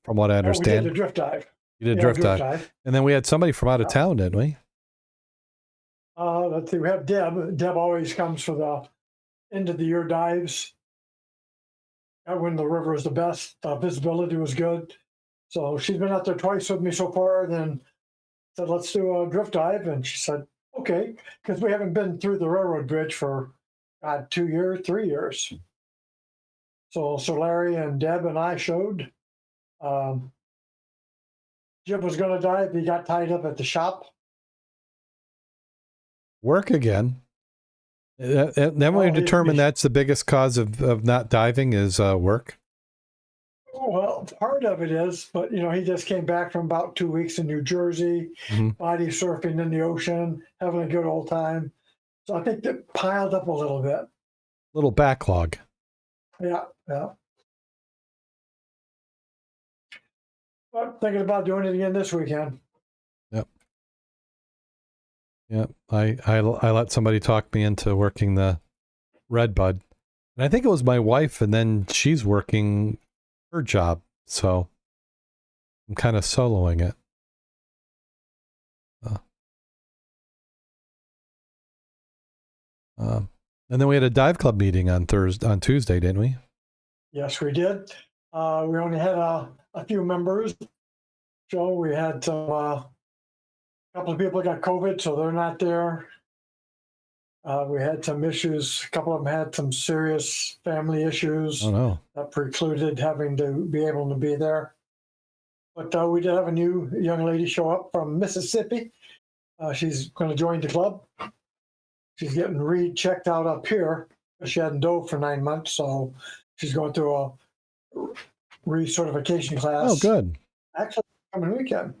from what I understand.
We did a drift dive.
You did drift dive. And then we had somebody from out of town, didn't we?
Let's see, we have Deb. Deb always comes for the end of the year dives. When the river is the best, visibility was good. So she's been out there twice with me so far. Then said, let's do a drift dive. And she said, okay, because we haven't been through the railroad bridge for 2 years, 3 years. So Larry and Deb and I showed. Jim was going to dive. He got tied up at the shop. Work
again. Then we determined that's the biggest cause of not diving is work.
Well, part of it is, but he just came back from about 2 weeks in New Jersey, body surfing in the ocean, having a good old time. So I think that piled up a little bit.
Little backlog.
Yeah. But thinking about doing it again this weekend.
Yeah, I let somebody talk me into working the red bud, and I think it was my wife, and then she's working her job, so I'm kind of soloing it. And then we had a dive club meeting on Tuesday, didn't we?
Yes, we did. We only had a few members. So we had some couple of people got COVID, so they're not there. We had some issues. A couple of them had some serious family issues
Oh no!
that precluded having to be able to be there. But we did have a new young lady show up from Mississippi. She's going to join the club. She's getting rechecked out up here. She hadn't dove for 9 months, so she's going through a recertification class.
Oh, good.
Actually, coming weekend.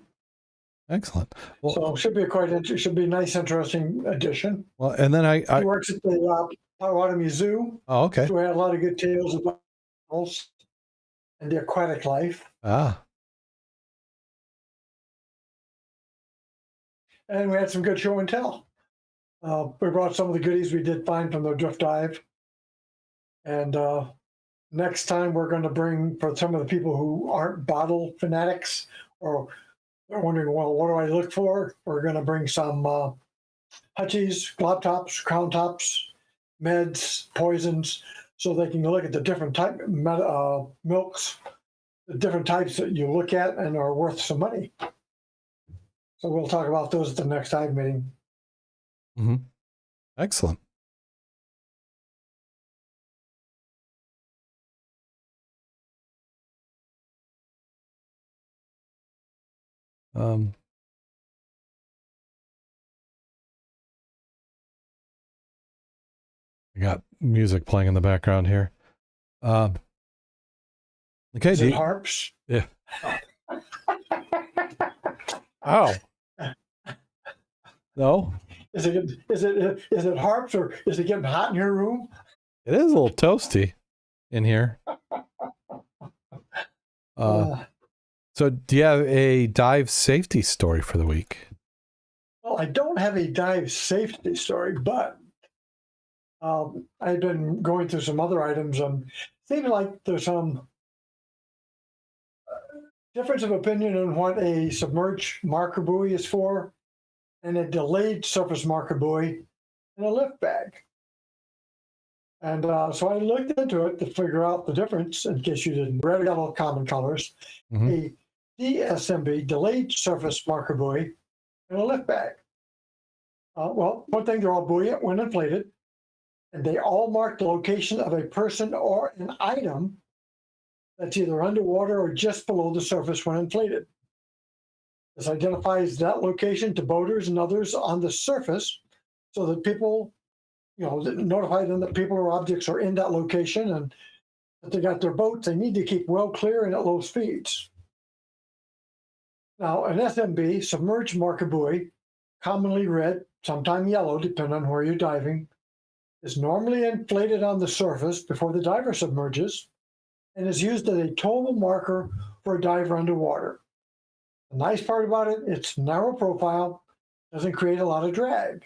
Excellent. Well,
So should be should be a nice, interesting addition.
Well, and then
She works at the Potawatomi Zoo.
Oh, okay.
So we had a lot of good tales about animals and the aquatic life.
Ah.
And we had some good show and tell. We brought some of the goodies we did find from the drift dive. And next time we're going to bring, for some of the people who aren't bottle fanatics or they're wondering, well, what do I look for? We're going to bring some hutchies, glob tops, crown tops, meds, poisons, so they can look at the different type milks, the different types that you look at and are worth some money. So we'll talk about those at the next dive meeting.
Mm-hmm. Excellent. I got music playing in the background here. Okay,
Is it harps?
Yeah. Ow. No.
Is it harps, or is it getting hot in your room?
It is a little toasty in here. So do you have a dive safety story for the week?
Well, I don't have a dive safety story, but I've been going through some other items, and it seems like there's some difference of opinion on what a submerged marker buoy is for, and a delayed surface marker buoy, and a lift bag. And so I looked into it to figure out the difference, in case you didn't. Red, yellow, common colors. Mm-hmm. A DSMB, delayed surface marker buoy, and a lift bag. Well, one thing, they're all buoyant when inflated, and they all mark the location of a person or an item that's either underwater or just below the surface when inflated. This identifies that location to boaters and others on the surface, so that people, notify them that people or objects are in that location, and if they got their boats, they need to keep well clear and at low speeds. Now, an SMB, submerged marker buoy, commonly red, sometimes yellow, depending on where you're diving, is normally inflated on the surface before the diver submerges, and is used as a towable marker for a diver underwater. The nice part about it, it's narrow profile, doesn't create a lot of drag.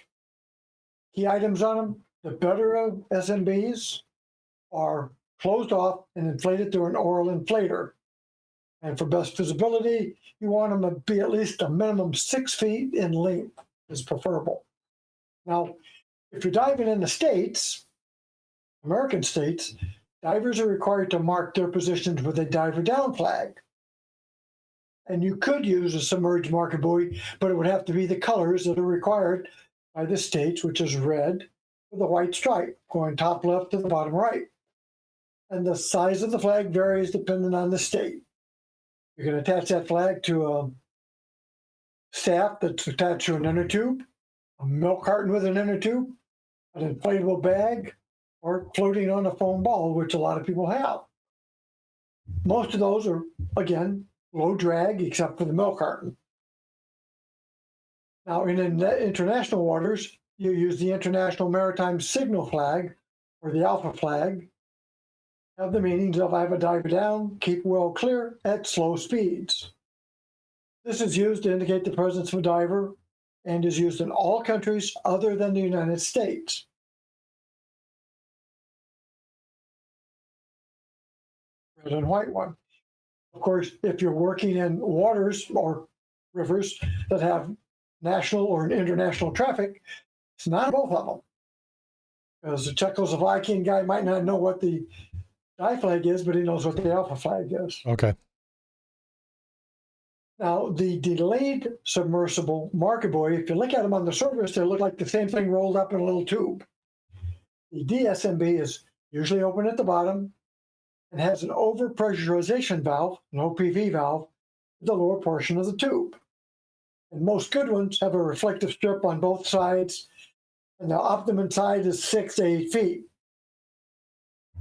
Key items on them, the better SMBs are closed off and inflated through an oral inflator. And for best visibility, you want them to be at least a minimum 6 feet in length is preferable. Now, if you're diving in the States, American states, divers are required to mark their positions with a diver down flag. And you could use a submerged marker buoy, but it would have to be the colors that are required by the states, which is red with a white stripe going top left to the bottom right. And the size of the flag varies depending on the state. You can attach that flag to a staff that's attached to an inner tube, a milk carton with an inner tube, an inflatable bag, or floating on a foam ball, which a lot of people have. Most of those are, again, low drag, except for the milk carton. Now, in international waters, you use the International Maritime Signal Flag, or the Alpha flag, have the meanings of I have a diver down, keep well clear at slow speeds. This is used to indicate the presence of a diver and is used in all countries other than the United States. Red and white one. Of course, if you're working in waters or rivers that have national or international traffic, it's not both of them. Because the Czechoslovakian guy might not know what the die flag is, but he knows what the alpha flag is.
Okay.
Now, the delayed submersible marker buoy, if you look at them on the surface, they look like the same thing rolled up in a little tube. The DSMB is usually open at the bottom and has an overpressurization valve, an OPV valve, in the lower portion of the tube. And most good ones have a reflective strip on both sides, and the optimum side is 6 to 8 feet.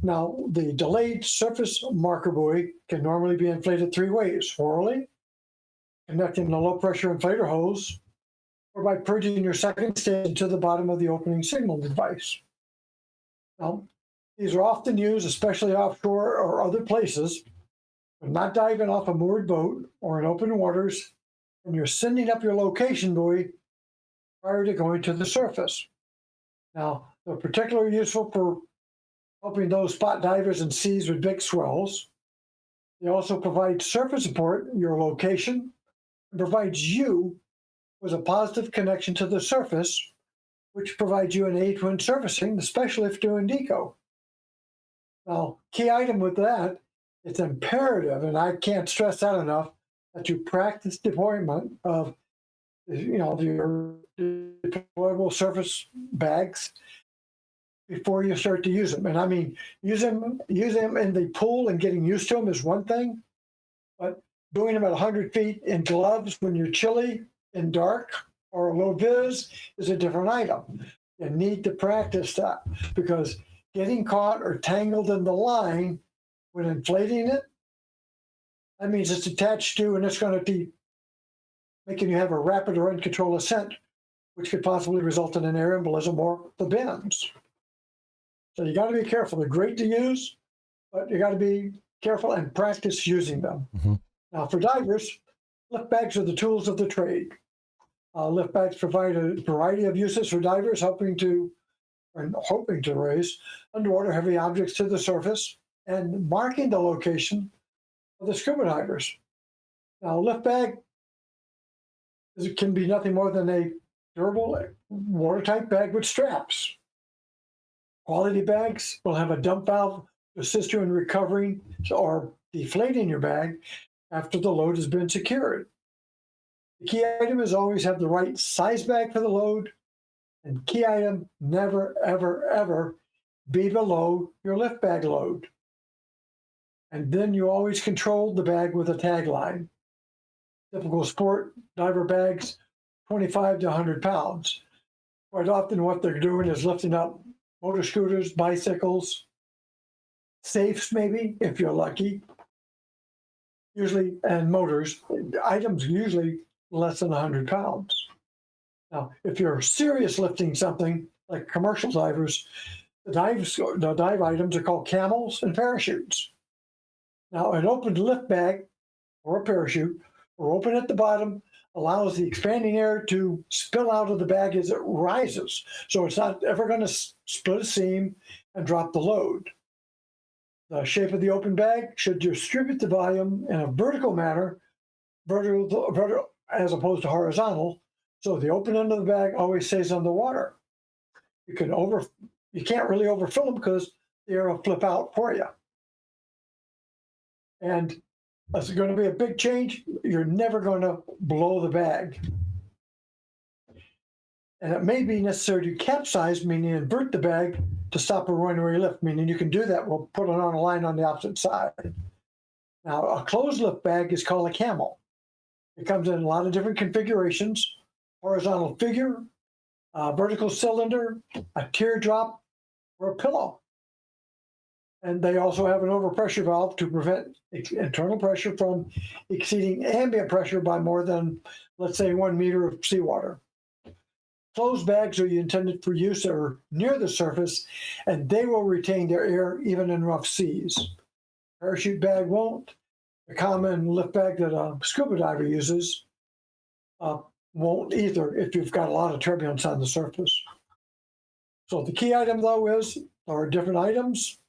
Now, the delayed surface marker buoy can normally be inflated 3 ways: orally, connecting the low-pressure inflator hose, or by purging your second station to the bottom of the opening signal device. Now, these are often used, especially offshore or other places, when not diving off a moored boat or in open waters, and you're sending up your location buoy prior to going to the surface. Now, they're particularly useful for helping those spot divers in seas with big swells. They also provide surface support, your location, and provides you with a positive connection to the surface, which provides you an aid when surfacing, especially if doing deco. Now, key item with that, it's imperative, and I can't stress that enough, that you practice deployment of, your deployable surface bags before you start to use them. And I mean, use them in the pool and getting used to them is one thing, but doing them at 100 feet in gloves when you're chilly and dark or low vis is a different item. You need to practice that, because getting caught or tangled in the line when inflating it, that means it's attached to, and it's going to be making you have a rapid or uncontrolled ascent, which could possibly result in an air embolism or the bends. So you got to be careful. They're great to use, but you got to be careful and practice using them.
Mm-hmm.
Now, for divers, lift bags are the tools of the trade. Lift bags provide a variety of uses for divers hoping to raise underwater heavy objects to the surface and marking the location of the scuba divers. Now, a lift bag can be nothing more than a durable, watertight bag with straps. Quality bags will have a dump valve to assist you in recovering or deflating your bag after the load has been secured. The key item is always have the right size bag for the load, and key item, never, ever, ever be below your lift bag load. And then you always control the bag with a tagline. Typical sport diver bags, 25 to 100 pounds. Quite often what they're doing is lifting up motor scooters, bicycles, safes maybe, if you're lucky. Usually, and motors, items usually less than 100 pounds. Now, if you're serious lifting something, like commercial divers, the dive items are called camels and parachutes. Now, an open lift bag or a parachute, or open at the bottom, allows the expanding air to spill out of the bag as it rises. So it's not ever going to split a seam and drop the load. The shape of the open bag should distribute the volume in a vertical manner, vertical as opposed to horizontal. So the open end of the bag always stays on the water. You can't really overfill them because the air will flip out for you. And that's going to be a big change. You're never going to blow the bag. And it may be necessary to capsize, meaning invert the bag to stop a runaway lift, meaning you can do that. We'll put it on a line on the opposite side. Now, a closed lift bag is called a camel. It comes in a lot of different configurations: horizontal figure, a vertical cylinder, a teardrop, or a pillow. And they also have an overpressure valve to prevent internal pressure from exceeding ambient pressure by more than, let's say, 1 meter of seawater. Closed bags are intended for use that are near the surface, and they will retain their air even in rough seas. Parachute bag won't. The common lift bag that a scuba diver uses, won't either if you've got a lot of turbulence on the surface. So the key item though is there are different items.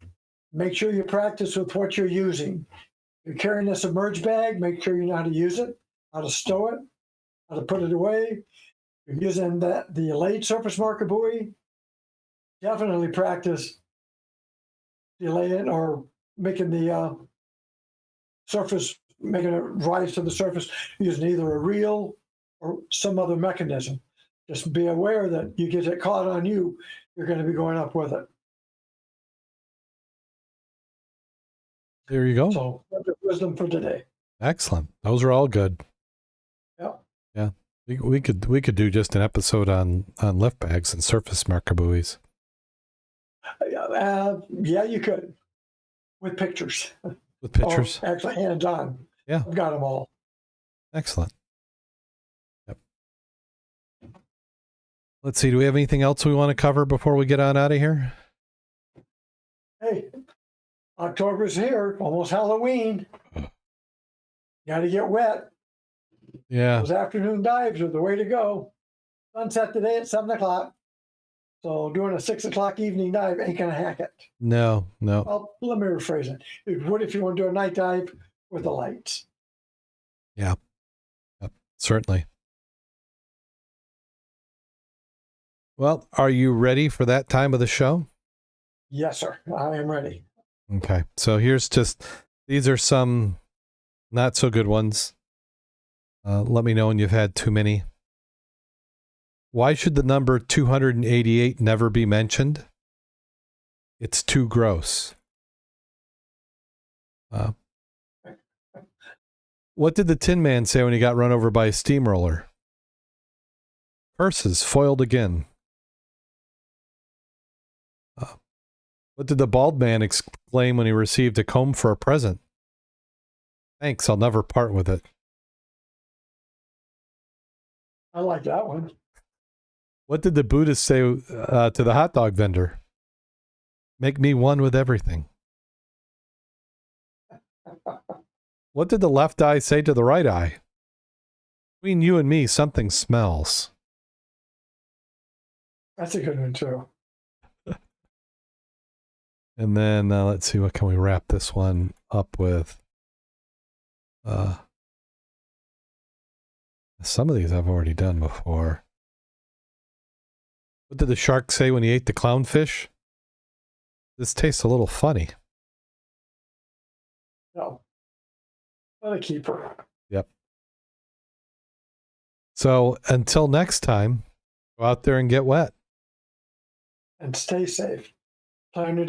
Make sure you practice with what you're using. If you're carrying a submerged bag, make sure you know how to use it, how to stow it, how to put it away. If you're using the delayed surface marker buoy, definitely practice delaying or making the surface, making it rise to the surface using either a reel or some other mechanism. Just be aware that you get it caught on you, you're going to be going up with it.
There you go.
So, wisdom for today.
Excellent. Those are all good.
Yeah.
Yeah. We could do just an episode on lift bags and surface marker buoys.
Yeah, you could. With pictures.
With pictures?
Or actually hands on.
Yeah.
I've got them all.
Excellent. Yep. Let's see. Do we have anything else we want to cover before we get on out of here?
Hey, October's here, almost Halloween. Got to get wet.
Yeah.
Those afternoon dives are the way to go. Sunset today at 7 o'clock. So doing a 6 o'clock evening dive ain't going to hack it.
No.
Well, let me rephrase it. It would if you want to do a night dive with the lights.
Yeah. Yep. Certainly. Well, are you ready for that time of the show?
Yes, sir. I am ready.
Okay. So these are some not so good ones. Let me know when you've had too many. Why should the number 288 never be mentioned? It's too gross. What did the Tin Man say when he got run over by a steamroller? Curses foiled again. What did the bald man exclaim when he received a comb for a present? Thanks, I'll never part with it.
I like that one.
What did the Buddhist say to the hot dog vendor? Make me one with everything. What did the left eye say to the right eye? Between you and me, something smells.
That's a good one, too.
And then let's see, what can we wrap this one up with? Some of these I've already done before. What did the shark say when he ate the clownfish? This tastes a little funny.
No. What a keeper.
Yep. So until next time, go out there and get wet.
And stay safe. Plan to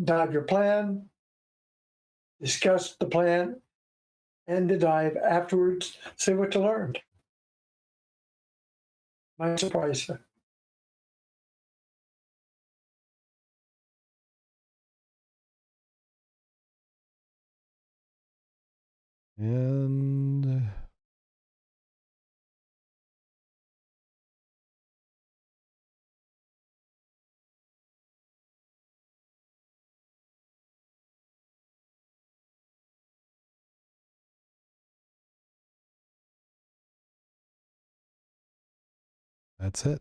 dive your plan, discuss the plan, and the dive afterwards, see what you learned. Might surprise you.
And that's it.